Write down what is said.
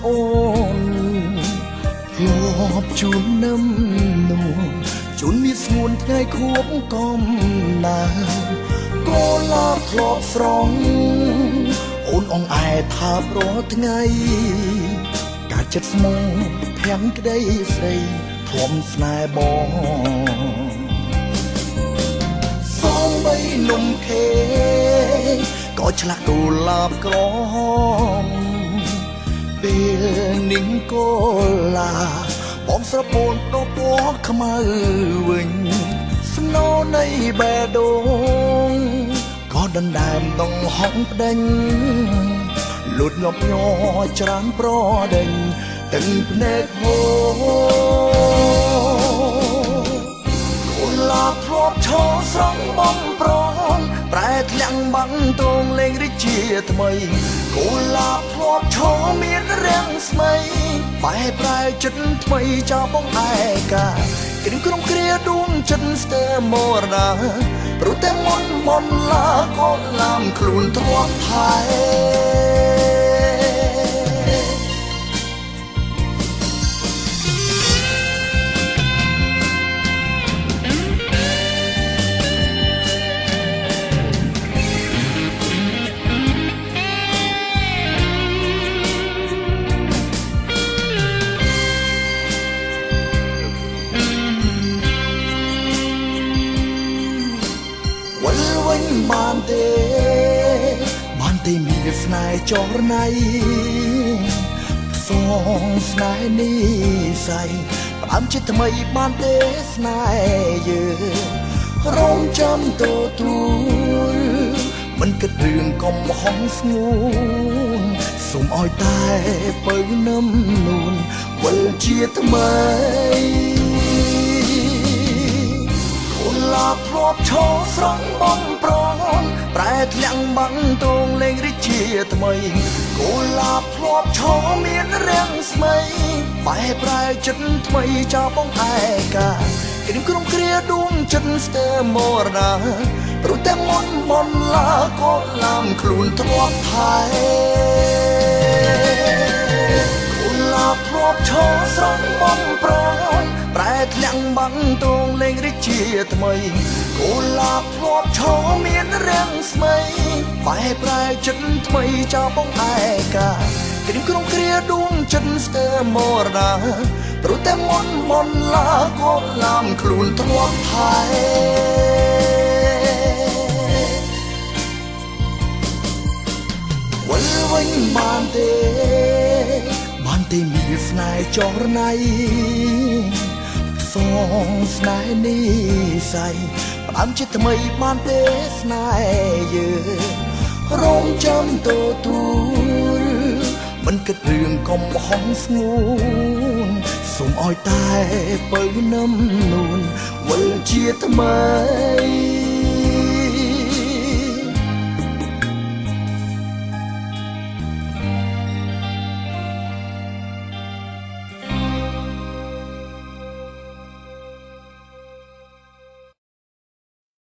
អូនធ្លាប់ជួននឹមនួនជួនមានស្ងួនថ្ងៃខួបកំណើតកូនឡាធ្លាប់ស្រងអូនអងឯថាប្រថ្ងៃការចិត្តស្មោះធាំក្តីស្រីធំស្នេហ៍បងសំបីនំខេក៏ឆ្លាក់ដុល្លាបក្រហមពេលនាងកូឡាបងស្រពោនដោពណ៌ខ្មៅវិញស្នូនៃបេះដូងក៏ដណ្ដើមដងហងប្តេញលូតញាប់ញ័រច្រានប្រដេញទឹកភ្នែកហូរកូនឡាធ្លាប់ឈរស្រង់បំប្រងប្រែធ្លាំងបាំងទងលេងរិជាថ្មីកូនឡាធ្លាប់ឈរមានរាំងស្មៃបែប្រែចិត្តថ្មីចោលបងឯកាគ្រឿងក្រុមគ្រាដួងចិត្តស្ទើមរណាព្រោះតែមុនឡាកូនឡាមខ្លួនធ្លាប់ថែបានទេមានស្នេហ៍ចរណៃសងស្នេហ៍នេះស័យផ្ដើមជាថ្មីបានទេស្នេហ៍យើងរងចាំទទួលមិនគិតរឿងកំហុសស្ងួនសូមឲ្យតែបើនឹមនួនវិលជាថ្មីឡាធ្លាប់ឈរស្រង់បំប្រងប្រែធ្លាំងបាំងទងលេងរិជាថ្មីកូនឡាធ្លាប់ឈរមានរាំងស្មៃបែប្រែចិត្តថ្មីចោលបងឯកាគ្រឿងក្រុមគ្រាដួងចិត្តស្ទើមរណាព្រោះតែមុនឡាកូនឡាមខ្លួនធ្លាប់ថែកូនឡាធ្លាប់ឈរស្រង់បំប្រងប្រែធ្លាំងបាំងទងលេងរិជាថ្មីកូនឡាធ្លាប់ឈរមានរាំងស្មៃបែប្រែចិត្តថ្មីចោលបងឯកាគ្រឿងក្រុមគ្រាដួងចិត្តស្ទើមរណាព្រោះតែមុនឡាកូនឡាមខ្លួនធ្លាប់ថែវិលវិញបានទេមានស្នេហ៍ចរណៃសងស្នេហ៍នេះស័យផ្ដើមជាថ្មីបានទេស្នេហ៍យើងរងចាំទទួលមិនគិតរឿងកំហុសស្ងួនសូមឲ្យតែបើនឹមនួនវិលជាថ្មី